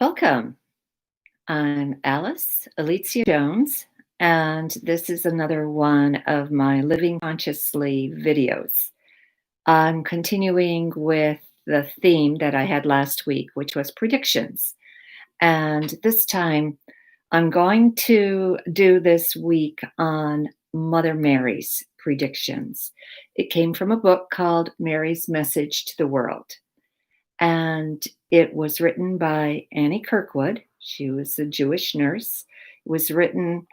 Welcome. I'm Alice Alicia Jones, and this is another one of my Living Consciously videos. I'm continuing with the theme that I had last week, which was predictions. And this time, I'm going to do this week on Mother Mary's predictions. It came from a book called Mary's Message to the World, and it was written by Annie Kirkwood. She was a Jewish nurse. It was written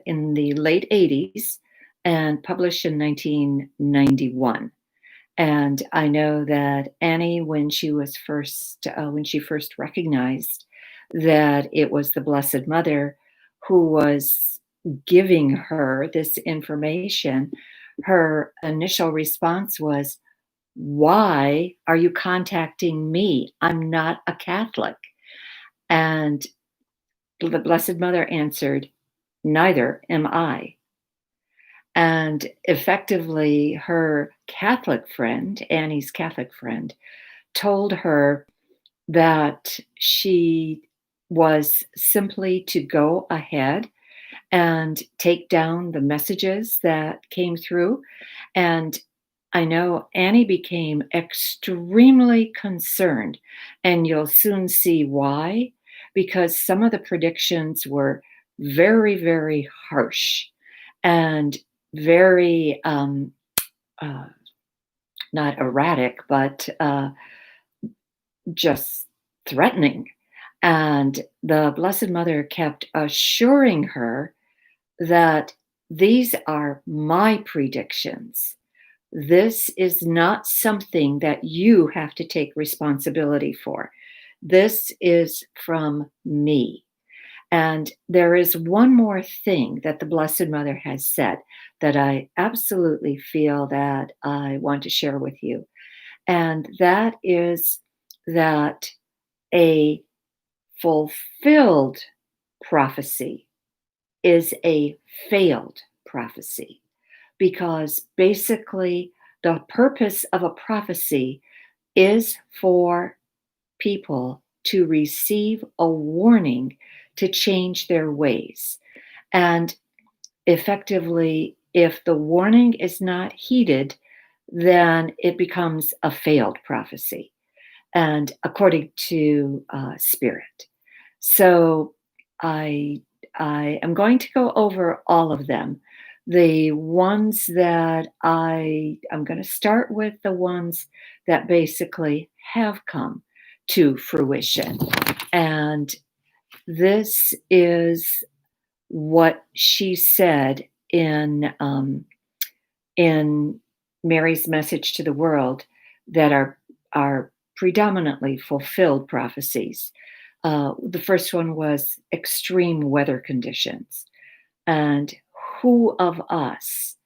in the late 80s and published in 1991. And I know that Annie, when she first recognized that it was the Blessed Mother who was giving her this information, her initial response was, "Why are you contacting me? I'm not a Catholic." And the Blessed Mother answered, "Neither am I." And effectively, her Catholic friend, Annie's Catholic friend, told her that she was simply to go ahead and take down the messages that came through. And I know Annie became extremely concerned, and you'll soon see why, because some of the predictions were very, very harsh and very, uh, not erratic, but just threatening. And the Blessed Mother kept assuring her that these are my predictions. This is not something that you have to take responsibility for. This is from me. And there is one more thing that the Blessed Mother has said that I absolutely feel that I want to share with you. And that is that a fulfilled prophecy is a failed prophecy, because basically the purpose of a prophecy is for people to receive a warning to change their ways. And effectively, if the warning is not heeded, then it becomes a failed prophecy, and according to Spirit. So I I am going to go over all of them. The ones that I'm going to start with the ones that basically have come to fruition. And this is what she said in Mary's message to the world, that are predominantly fulfilled prophecies. The first one was extreme weather conditions. And who of us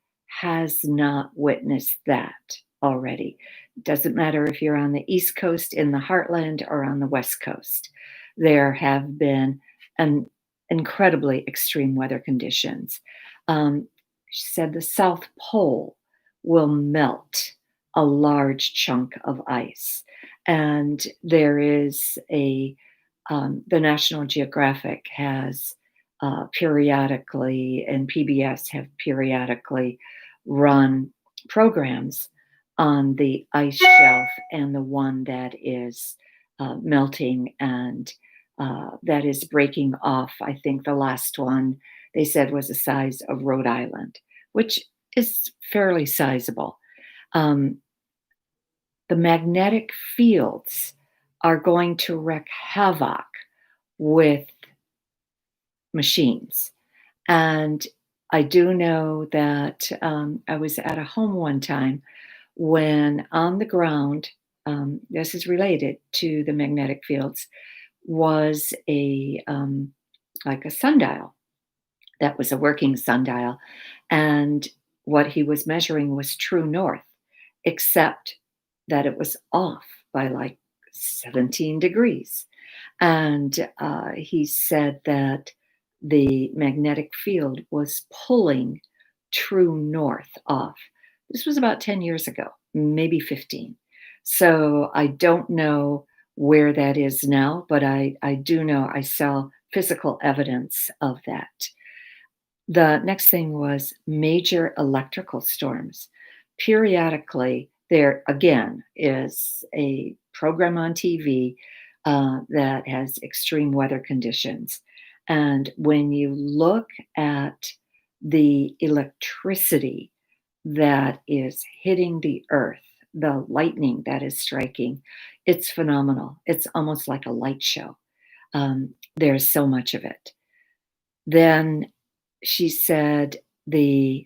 has not witnessed that already? Doesn't matter if you're on the East Coast, in the heartland, or on the West Coast. There have been an incredibly extreme weather conditions. She said the South Pole will melt a large chunk of ice. And there is the National Geographic has periodically, and PBS have periodically run programs on the ice shelf and the one that is melting and that is breaking off. I think the last one they said was the size of Rhode Island, which is fairly sizable. Um, the magnetic fields are going to wreak havoc with machines. And I do know that I was at a home one time when on the ground, this is related to the magnetic fields, was like a sundial that was a working sundial. And what he was measuring was true north, except that it was off by like 17 degrees. And he said that the magnetic field was pulling true north off. This was about 10 years ago, maybe 15. So I don't know where that is now, but I do know I saw physical evidence of that. The next thing was major electrical storms. Periodically, there again is a program on TV that has extreme weather conditions. And when you look at the electricity that is hitting the earth, the lightning that is striking, it's phenomenal. It's almost like a light show. There's so much of it. Then she said the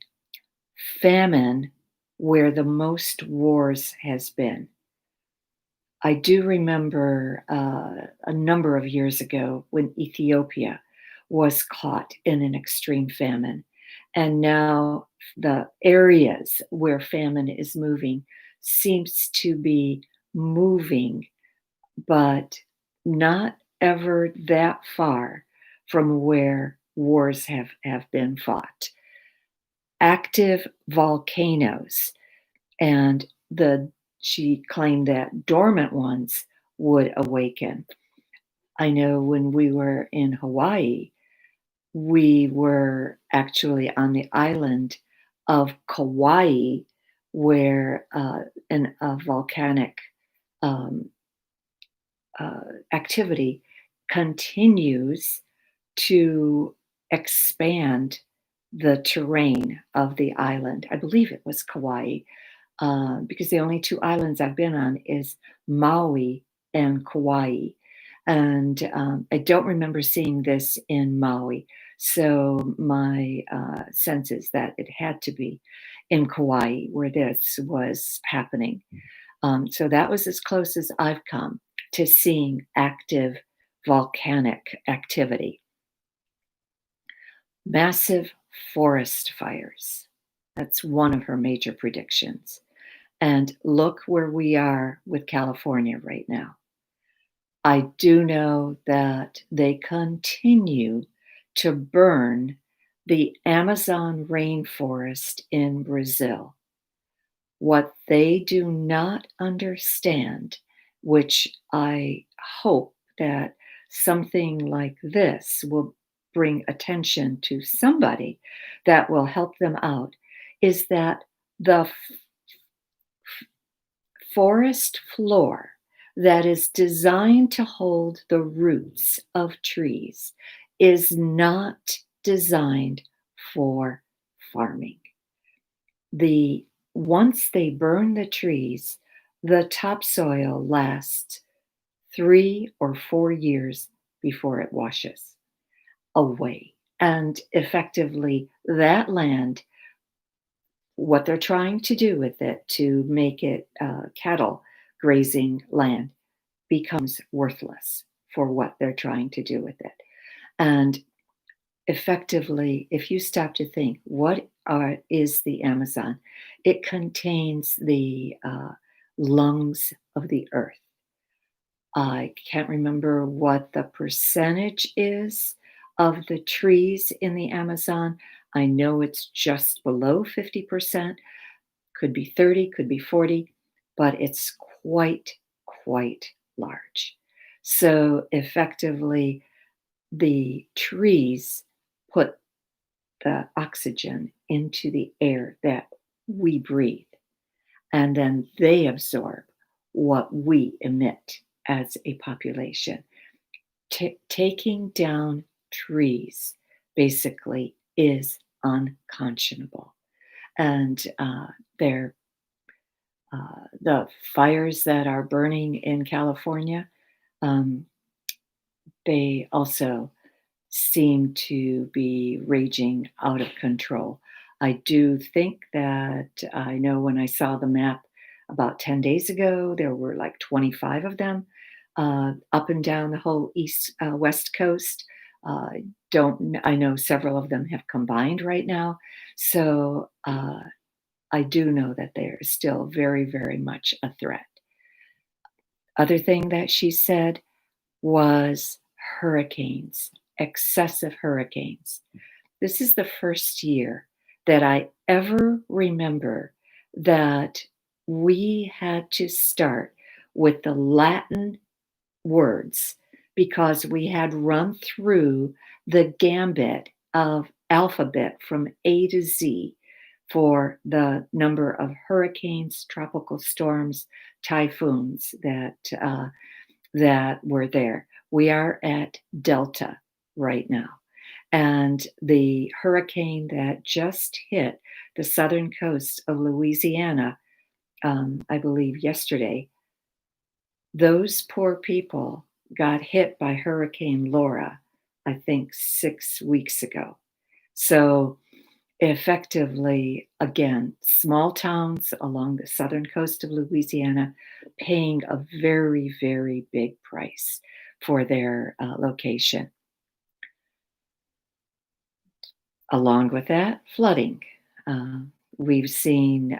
famine where the most wars has been. I do remember a number of years ago when Ethiopia was caught in an extreme famine. And now the areas where famine is moving seems to be moving, but not ever that far from where wars have been fought. Active volcanoes, and the she claimed that dormant ones would awaken. I know when we were in Hawaii, we were actually on the island of Kauai, where a volcanic um, activity continues to expand the terrain of the island. I believe it was Kauai, because the only two islands I've been on is Maui and Kauai. And I don't remember seeing this in Maui. So my sense is that it had to be in Kauai where this was happening. So that was as close as I've come to seeing active volcanic activity. Massive forest fires. That's one of her major predictions. And look where we are with California right now. I do know that they continue to burn the Amazon rainforest in Brazil. What they do not understand, which I hope that something like this will bring attention to somebody that will help them out, is that the forest floor that is designed to hold the roots of trees is not designed for farming. The Once they burn the trees, the topsoil lasts 3 or 4 years before it washes away. And effectively, that land, what they're trying to do with it to make it cattle grazing land, becomes worthless for what they're trying to do with it. And effectively, if you stop to think, is the Amazon? It contains the lungs of the earth. I can't remember what the percentage is of the trees in the Amazon. I know it's just below 50%, could be 30, could be 40, but it's quite large. So effectively, the trees put the oxygen into the air that we breathe, and then they absorb what we emit as a population. Taking down trees basically is unconscionable. And they're the fires that are burning in California, um, they also seem to be raging out of control. I do think that I know when I saw the map about 10 days ago, there were like 25 of them up and down the whole west coast. I know several of them have combined right now. So I do know that they're still very much a threat. Other thing that she said was hurricanes, excessive hurricanes. This is the first year that I ever remember that we had to start with the Latin words because we had run through the gambit of alphabet from A to Z for the number of hurricanes, tropical storms, typhoons that were there. We are at Delta right now. And the hurricane that just hit the southern coast of Louisiana, I believe yesterday, those poor people got hit by Hurricane Laura, I think 6 weeks ago. So effectively, again, small towns along the southern coast of Louisiana paying a very, very big price for their location. Along with that, flooding. Uh, we've seen,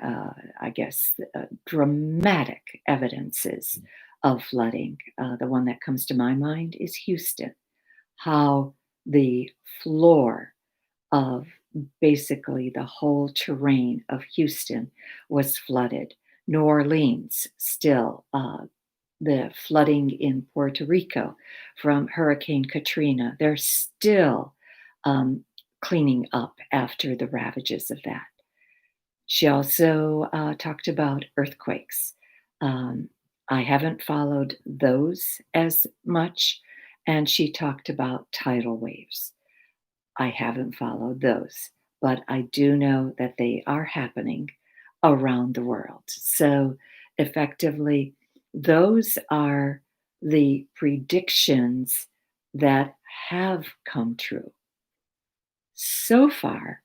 I guess, dramatic evidences of flooding. The one that comes to my mind is Houston, how the floor of basically the whole terrain of Houston was flooded. New Orleans, still, the flooding in Puerto Rico from Hurricane Katrina, they're still um, cleaning up after the ravages of that. She also talked about earthquakes. Um, I haven't followed those as much, and she talked about tidal waves. I haven't followed those, but I do know that they are happening around the world. So, effectively, those are the predictions that have come true. So far,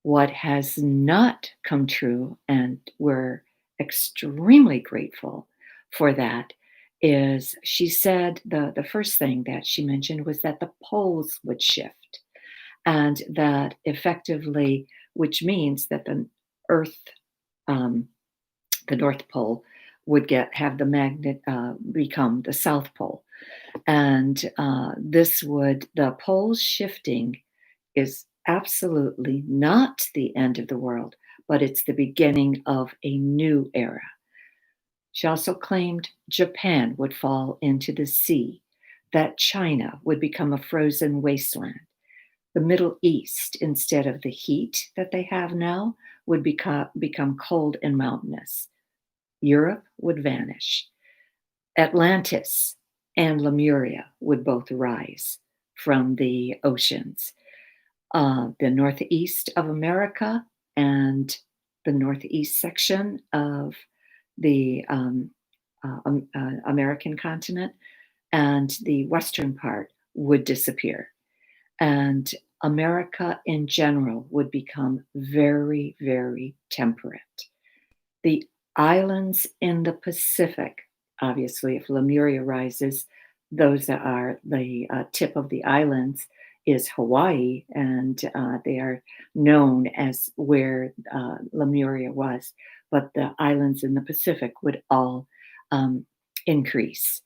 what has not come true, and we're extremely grateful for that, is she said the first thing that she mentioned was that the poles would shift and that effectively, which means that the Earth, um, the North Pole, would have the magnet become the South Pole, and this would the poles shifting is absolutely not the end of the world, but it's the beginning of a new era. She also claimed Japan would fall into the sea, that China would become a frozen wasteland. The Middle East, instead of the heat that they have now, would become cold and mountainous. Europe would vanish. Atlantis and Lemuria would both rise from the oceans. The northeast of America and the northeast section of the American continent and the western part would disappear. And America in general would become very, very temperate. The islands in the Pacific, obviously, if Lemuria rises, those that are the tip of the islands is Hawaii, and they are known as where Lemuria was. But the islands in the Pacific would all um, increase.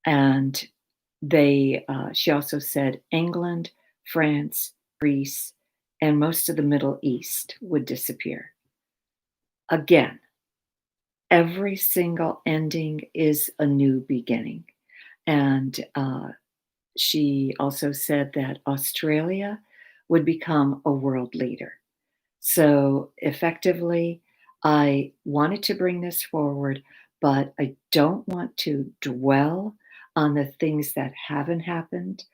And she also said England, France, Greece, and most of the Middle East would disappear. Again, every single ending is a new beginning. And she also said that Australia would become a world leader. So effectively, I wanted to bring this forward, but I don't want to dwell on the things that haven't happened.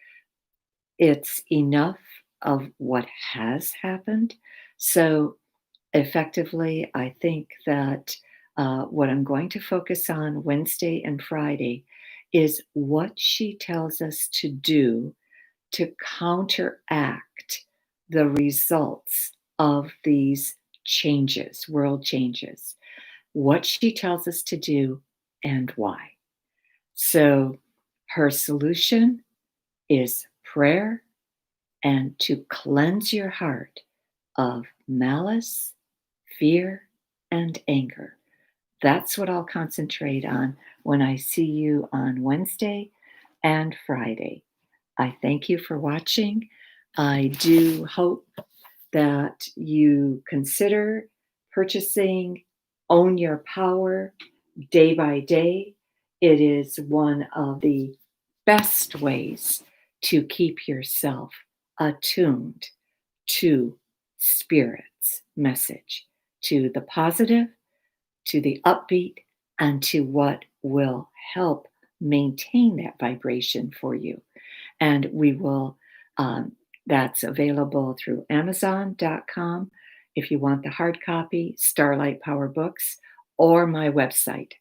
It's enough of what has happened. So effectively, I think that what I'm going to focus on Wednesday and Friday is what she tells us to do to counteract the results of these changes, world changes, what she tells us to do and why. So her solution is prayer and to cleanse your heart of malice, fear, and anger. That's what I'll concentrate on when I see you on Wednesday and Friday. I thank you for watching. I do hope that you consider purchasing Own Your Power Day by Day. It is one of the best ways to keep yourself attuned to Spirit's message, to the positive, to the upbeat, and to what will help maintain that vibration for you. And we will, that's available through Amazon.com if you want the hard copy, Starlight Power Books, or my website,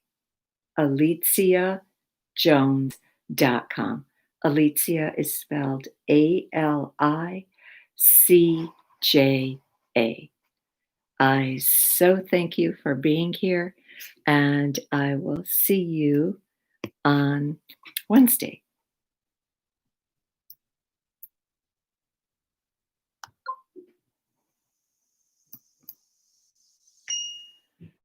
AliciaJones.com. Alicia is spelled Alicja. I so thank you for being here, and I will see you on Wednesday.